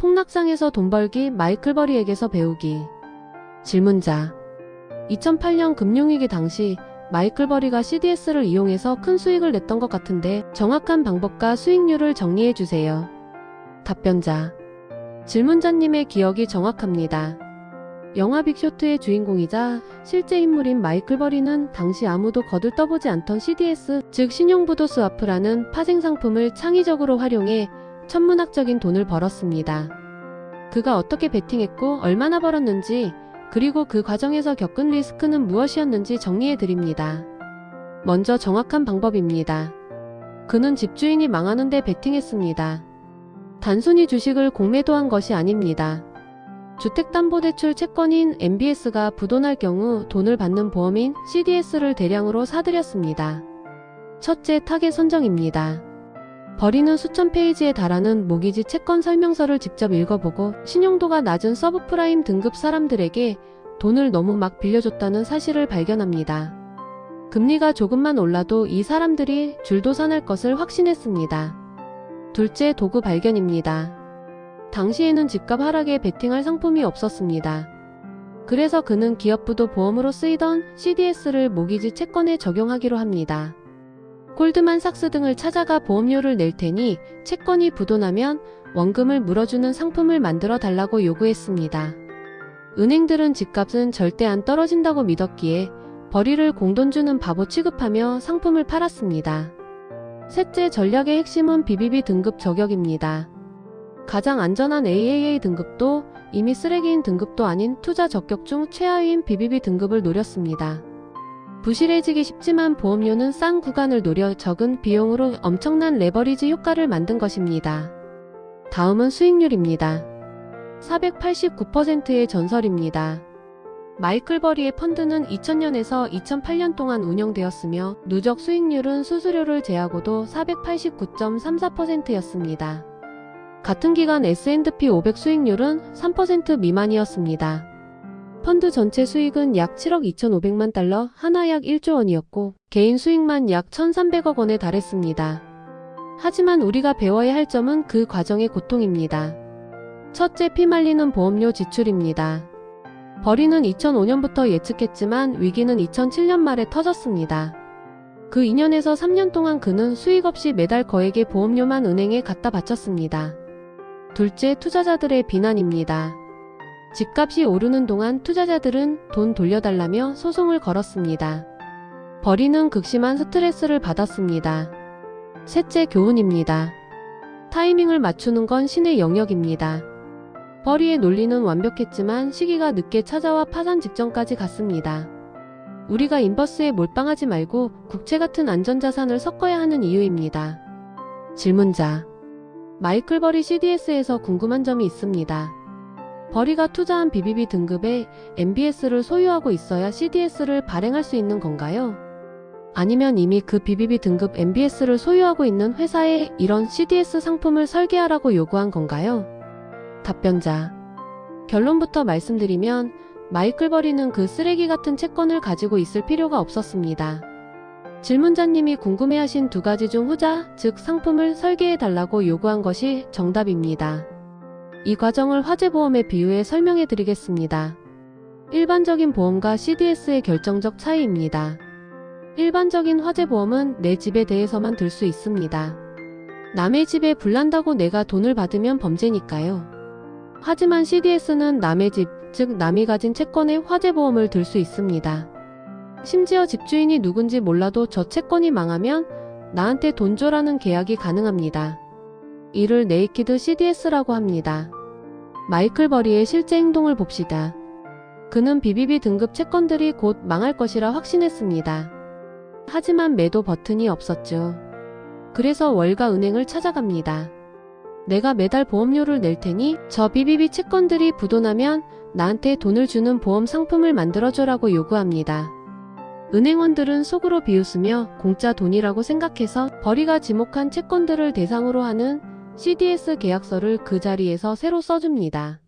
폭락상에서 돈 벌기 마이클 버리에게서 배우기. 질문자. 2008년 금융위기 당시 마이클 버리가 CDS를 이용해서 큰 수익을 냈던 것 같은데 정확한 방법과 수익률을 정리해주세요. 답변자. 질문자님의 기억이 정확합니다. 영화 빅쇼트의 주인공이자 실제 인물인 마이클 버리는 당시 아무도 거들떠보지 않던 CDS, 즉 신용부도 스와프라는 파생상품을 창의적으로 활용해 천문학적인 돈을 벌었습니다. 그가 어떻게 베팅했고 얼마나 벌었는지, 그리고 그 과정에서 겪은 리스크는 무엇이었는지 정리해드립니다. 먼저 정확한 방법입니다. 그는 집주인이 망하는데 베팅했습니다. 단순히 주식을 공매도한 것이 아닙니다. 주택담보대출 채권인 MBS가 부도날 경우 돈을 받는 보험인 CDS를 대량으로 사들였습니다. 첫째, 타겟 선정입니다. 버리는 수천 페이지에 달하는 모기지 채권 설명서를 직접 읽어보고 신용도가 낮은 서브프라임 등급 사람들에게 돈을 너무 막 빌려줬다는 사실을 발견합니다. 금리가 조금만 올라도 이 사람들이 줄도산할 것을 확신했습니다. 둘째, 도구 발견입니다. 당시에는 집값 하락에 베팅할 상품이 없었습니다. 그래서 그는 기업부도 보험으로 쓰이던 CDS를 모기지 채권에 적용하기로 합니다. 골드만삭스 등을 찾아가 보험료를 낼 테니 채권이 부도나면 원금을 물어주는 상품을 만들어 달라고 요구했습니다. 은행들은 집값은 절대 안 떨어진다고 믿었기에 버리를 공돈 주는 바보 취급하며 상품을 팔았습니다. 셋째, 전략의 핵심은 BBB 등급 저격입니다. 가장 안전한 AAA 등급도 이미 쓰레기인 등급도 아닌 투자 적격 중 최하위인 BBB 등급을 노렸습니다. 부실해지기 쉽지만 보험료는 싼 구간을 노려 적은 비용으로 엄청난 레버리지 효과를 만든 것입니다. 다음은 수익률입니다. 489%의 전설입니다. 마이클 버리의 펀드는 2000년에서 2008년 동안 운영되었으며 누적 수익률은 수수료를 제하고도 489.34%였습니다. 같은 기간 S&P 500 수익률은 3% 미만이었습니다. 펀드 전체 수익은 약 7억 2,500만 달러, 하나 약 1조 원이었고 개인 수익만 약 1,300억 원에 달했습니다. 하지만 우리가 배워야 할 점은 그 과정의 고통입니다. 첫째, 피말리는 보험료 지출입니다. 버리는 2005년부터 예측했지만 위기는 2007년 말에 터졌습니다. 그 2년에서 3년 동안 그는 수익 없이 매달 거액의 보험료만 은행에 갖다 바쳤습니다. 둘째, 투자자들의 비난입니다. 집값이 오르는 동안 투자자들은 돈 돌려달라며 소송을 걸었습니다. 버리는 극심한 스트레스를 받았습니다. 셋째, 교훈입니다. 타이밍을 맞추는 건 신의 영역입니다. 버리의 논리는 완벽했지만 시기가 늦게 찾아와 파산 직전까지 갔습니다. 우리가 인버스에 몰빵하지 말고 국채 같은 안전자산을 섞어야 하는 이유입니다. 질문자. 마이클 버리 CDS에서 궁금한 점이 있습니다. 버리가 투자한 BBB 등급의 MBS를 소유하고 있어야 CDS를 발행할 수 있는 건가요? 아니면 이미 그 BBB 등급 MBS를 소유하고 있는 회사에 이런 CDS 상품을 설계하라고 요구한 건가요? 답변자. 결론부터 말씀드리면 마이클 버리는 그 쓰레기 같은 채권을 가지고 있을 필요가 없었습니다. 질문자님이 궁금해하신 두 가지 중 후자, 즉 상품을 설계해달라고 요구한 것이 정답입니다. 이 과정을 화재보험에 비유해 설명해 드리겠습니다. 일반적인 보험과 CDS의 결정적 차이입니다. 일반적인 화재보험은 내 집에 대해서만 들 수 있습니다. 남의 집에 불난다고 내가 돈을 받으면 범죄니까요. 하지만 CDS는 남의 집, 즉 남이 가진 채권에 화재보험을 들 수 있습니다. 심지어 집주인이 누군지 몰라도 저 채권이 망하면 나한테 돈 줘라는 계약이 가능합니다. 이를 네이키드 CDS라고 합니다. 마이클 버리의 실제 행동을 봅시다. 그는 BBB 등급 채권들이 곧 망할 것이라 확신했습니다. 하지만 매도 버튼이 없었죠. 그래서 월가 은행을 찾아갑니다. 내가 매달 보험료를 낼 테니 저 BBB 채권들이 부도나면 나한테 돈을 주는 보험 상품을 만들어줘라고 요구합니다. 은행원들은 속으로 비웃으며 공짜 돈이라고 생각해서 버리가 지목한 채권들을 대상으로 하는 CDS 계약서를 그 자리에서 새로 써줍니다.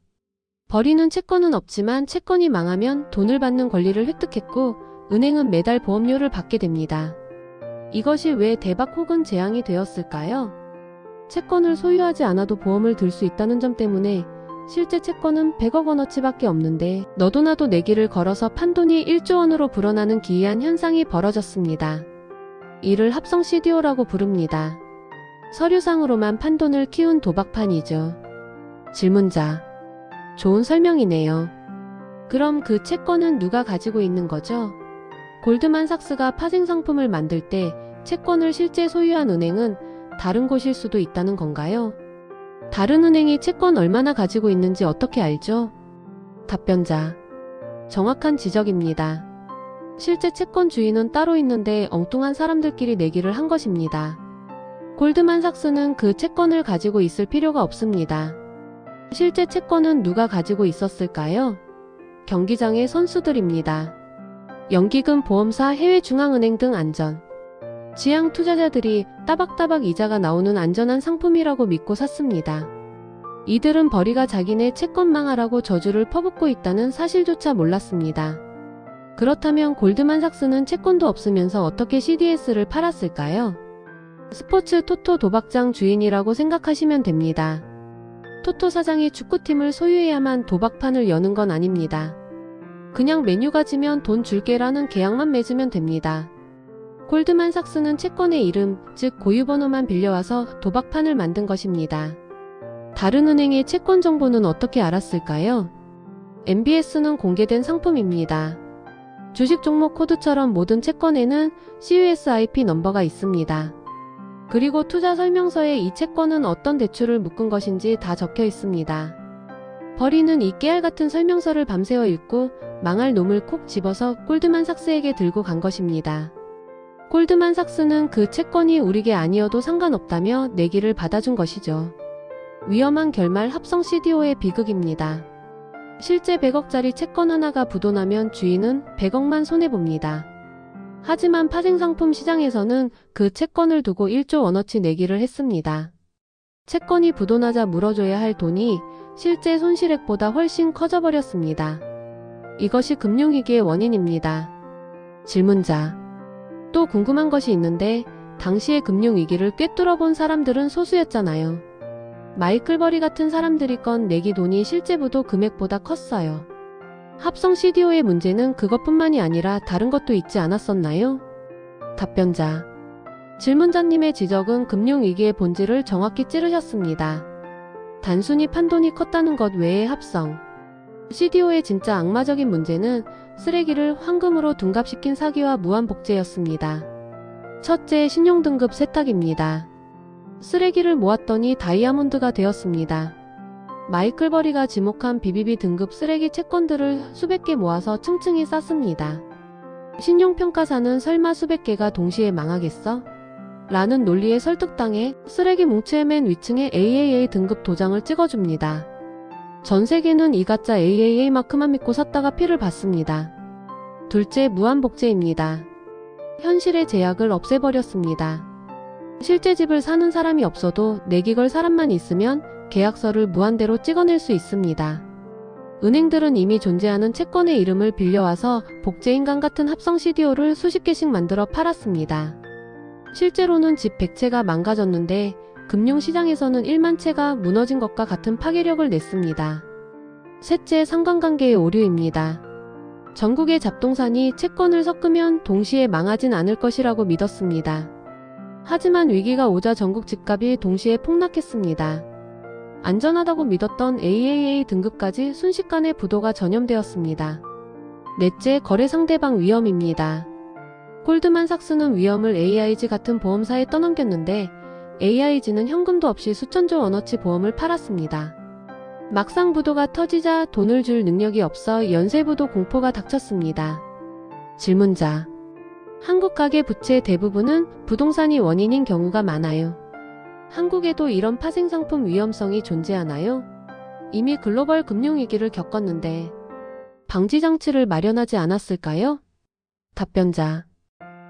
버리는 채권은 없지만 채권이 망하면 돈을 받는 권리를 획득했고 은행은 매달 보험료를 받게 됩니다. 이것이 왜 대박 혹은 재앙이 되었을까요? 채권을 소유하지 않아도 보험을 들 수 있다는 점 때문에 실제 채권은 100억 원어치밖에 없는데 너도 나도 내기를 걸어서 판돈이 1조 원으로 불어나는 기이한 현상이 벌어졌습니다. 이를 합성 CDO라고 부릅니다. 서류상으로만 판돈을 키운 도박판이죠. 질문자: 좋은 설명이네요. 그럼 그 채권은 누가 가지고 있는 거죠? 골드만삭스가 파생상품을 만들 때 채권을 실제 소유한 은행은 다른 곳일 수도 있다는 건가요? 다른 은행이 채권 얼마나 가지고 있는지 어떻게 알죠? 답변자: 정확한 지적입니다. 실제 채권 주인은 따로 있는데 엉뚱한 사람들끼리 내기를 한 것입니다. 골드만삭스는 그 채권을 가지고 있을 필요가 없습니다. 실제 채권은 누가 가지고 있었을까요? 경기장의 선수들입니다. 연기금, 보험사, 해외중앙은행 등 안전, 지향 투자자들이 따박따박 이자가 나오는 안전한 상품이라고 믿고 샀습니다. 이들은 벌이가 자기네 채권 망하라고 저주를 퍼붓고 있다는 사실조차 몰랐습니다. 그렇다면 골드만삭스는 채권도 없으면서 어떻게 CDS를 팔았을까요? 스포츠 토토 도박장 주인이라고 생각하시면 됩니다. 토토 사장이 축구팀을 소유해야만 도박판을 여는 건 아닙니다. 그냥 메뉴가 지면 돈 줄게라는 계약만 맺으면 됩니다. 골드만삭스는 채권의 이름, 즉 고유번호만 빌려와서 도박판을 만든 것입니다. 다른 은행의 채권 정보는 어떻게 알았을까요? MBS는 공개된 상품입니다. 주식 종목 코드처럼 모든 채권에는 CUSIP 넘버가 있습니다. 그리고 투자 설명서에 이 채권은 어떤 대출을 묶은 것인지 다 적혀 있습니다. 벌이는 이 깨알 같은 설명서를 밤새워 읽고 망할 놈을 콕 집어서 골드만삭스에게 들고 간 것입니다. 골드만삭스는 그 채권이 우리게 아니어도 상관없다며 내기를 받아준 것이죠. 위험한 결말 합성 CDO의 비극입니다. 실제 100억짜리 채권 하나가 부도나면 주인은 100억만 손해봅니다. 하지만 파생상품 시장에서는 그 채권을 두고 1조 원어치 내기를 했습니다. 채권이 부도나자 물어줘야 할 돈이 실제 손실액보다 훨씬 커져버렸습니다. 이것이 금융위기의 원인입니다. 질문자: 또 궁금한 것이 있는데 당시의 금융위기를 꿰뚫어본 사람들은 소수였잖아요. 마이클 버리 같은 사람들이 건 내기 돈이 실제 부도 금액보다 컸어요. 합성 CDO의 문제는 그것뿐만이 아니라 다른 것도 있지 않았었나요? 답변자: 질문자님의 지적은 금융위기의 본질을 정확히 찌르셨습니다. 단순히 판돈이 컸다는 것 외에 합성 CDO의 진짜 악마적인 문제는 쓰레기를 황금으로 둔갑시킨 사기와 무한복제였습니다. 첫째, 신용등급 세탁입니다. 쓰레기를 모았더니 다이아몬드가 되었습니다. 마이클 버리가 지목한 BBB 등급 쓰레기 채권들을 수백 개 모아서 층층이 쌓습니다. 신용평가사는 설마 수백 개가 동시에 망하겠어? 라는 논리에 설득당해 쓰레기 뭉치의 맨 위층에 AAA 등급 도장을 찍어줍니다. 전 세계는 이 가짜 AAA 마크만 믿고 샀다가 피를 봤습니다. 둘째, 무한복제입니다. 현실의 제약을 없애버렸습니다. 실제 집을 사는 사람이 없어도 내기 걸 사람만 있으면 계약서를 무한대로 찍어낼 수 있습니다. 은행들은 이미 존재하는 채권의 이름을 빌려와서 복제인간 같은 합성 CDO를 수십 개씩 만들어 팔았습니다. 실제로는 집 100채가 망가졌는데 금융시장에서는 1만 채가 무너진 것과 같은 파괴력을 냈습니다. 셋째, 상관관계의 오류입니다. 전국의 잡동사니 채권을 섞으면 동시에 망하진 않을 것이라고 믿었습니다. 하지만 위기가 오자 전국 집값이 동시에 폭락했습니다. 안전하다고 믿었던 AAA 등급까지 순식간에 부도가 전염되었습니다. 넷째, 거래 상대방 위험입니다. 골드만삭스는 위험을 AIG 같은 보험사에 떠넘겼는데 AIG는 현금도 없이 수천조 원어치 보험을 팔았습니다. 막상 부도가 터지자 돈을 줄 능력이 없어 연쇄부도 공포가 닥쳤습니다. 질문자: 한국 가계 부채 대부분은 부동산이 원인인 경우가 많아요. 한국에도 이런 파생상품 위험성이 존재하나요? 이미 글로벌 금융위기를 겪었는데 방지장치를 마련하지 않았을까요? 답변자: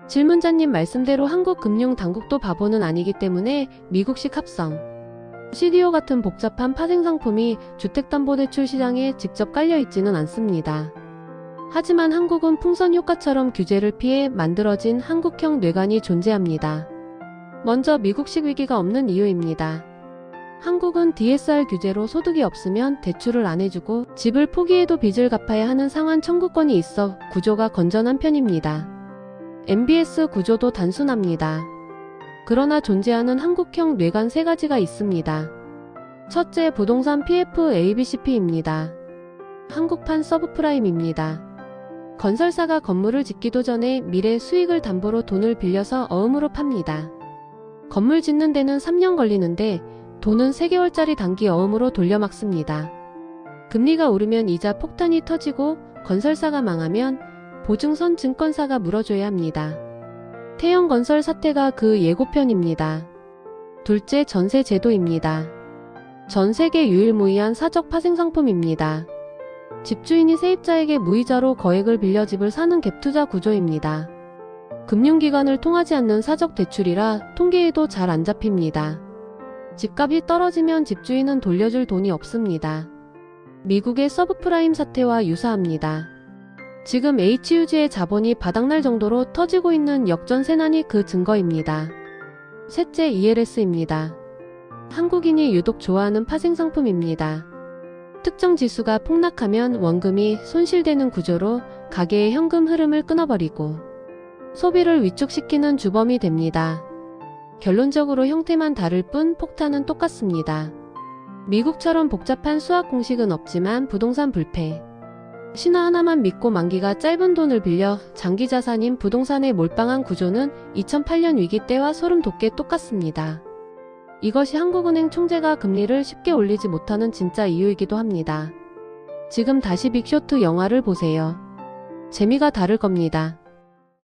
질문자님 말씀대로 한국 금융당국도 바보는 아니기 때문에 미국식 합성 CDO 같은 복잡한 파생상품이 주택담보대출 시장에 직접 깔려있지는 않습니다. 하지만 한국은 풍선 효과처럼 규제를 피해 만들어진 한국형 뇌관이 존재합니다. 먼저 미국식 위기가 없는 이유입니다. 한국은 DSR 규제로 소득이 없으면 대출을 안 해주고 집을 포기해도 빚을 갚아야 하는 상환 청구권이 있어 구조가 건전한 편입니다. MBS 구조도 단순합니다. 그러나 존재하는 한국형 뇌관 세 가지가 있습니다. 첫째, 부동산 PF ABCP입니다. 한국판 서브프라임입니다. 건설사가 건물을 짓기도 전에 미래 수익을 담보로 돈을 빌려서 어음으로 팝니다. 건물 짓는 데는 3년 걸리는데 돈은 3개월짜리 단기 어음으로 돌려막습니다. 금리가 오르면 이자 폭탄이 터지고 건설사가 망하면 보증선 증권사가 물어줘야 합니다. 태영건설 사태가 그 예고편입니다. 둘째, 전세 제도입니다. 전 세계 유일무이한 사적 파생상품입니다. 집주인이 세입자에게 무이자로 거액을 빌려 집을 사는 갭투자 구조입니다. 금융기관을 통하지 않는 사적 대출이라 통계에도 잘 안 잡힙니다. 집값이 떨어지면 집주인은 돌려줄 돈이 없습니다. 미국의 서브프라임 사태와 유사합니다. 지금 HUG의 자본이 바닥날 정도로 터지고 있는 역전세난이 그 증거입니다. 셋째, ELS입니다. 한국인이 유독 좋아하는 파생상품입니다. 특정 지수가 폭락하면 원금이 손실되는 구조로 가계의 현금 흐름을 끊어버리고 소비를 위축시키는 주범이 됩니다. 결론적으로 형태만 다를 뿐 폭탄은 똑같습니다. 미국처럼 복잡한 수학 공식은 없지만 부동산 불패. 신화 하나만 믿고 만기가 짧은 돈을 빌려 장기 자산인 부동산에 몰빵한 구조는 2008년 위기 때와 소름 돋게 똑같습니다. 이것이 한국은행 총재가 금리를 쉽게 올리지 못하는 진짜 이유이기도 합니다. 지금 다시 빅쇼트 영화를 보세요. 재미가 다를 겁니다.